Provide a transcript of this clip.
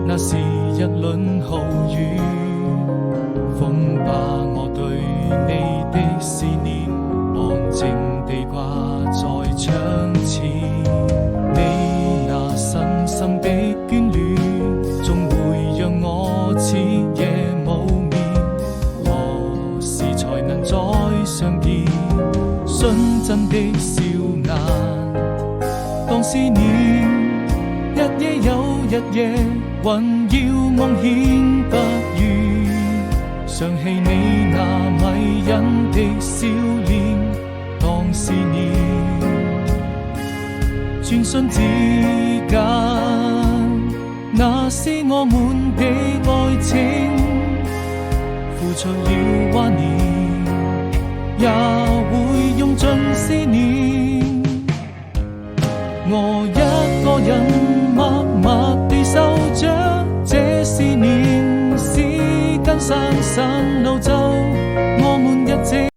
那是一輪豪雨，風把我對你的思念安靜地掛在窗前。你那深深的眷戀，總會讓我徹夜無眠。何時才能再相見？純真的笑顏，當思念一夜又一夜，還要夢顯不渝，想起你那迷人的笑臉，當思念。轉瞬之間，那是我們的愛情，付出了懷念，也會用盡思念。我一個人默默地守着這思念，時間散散路走。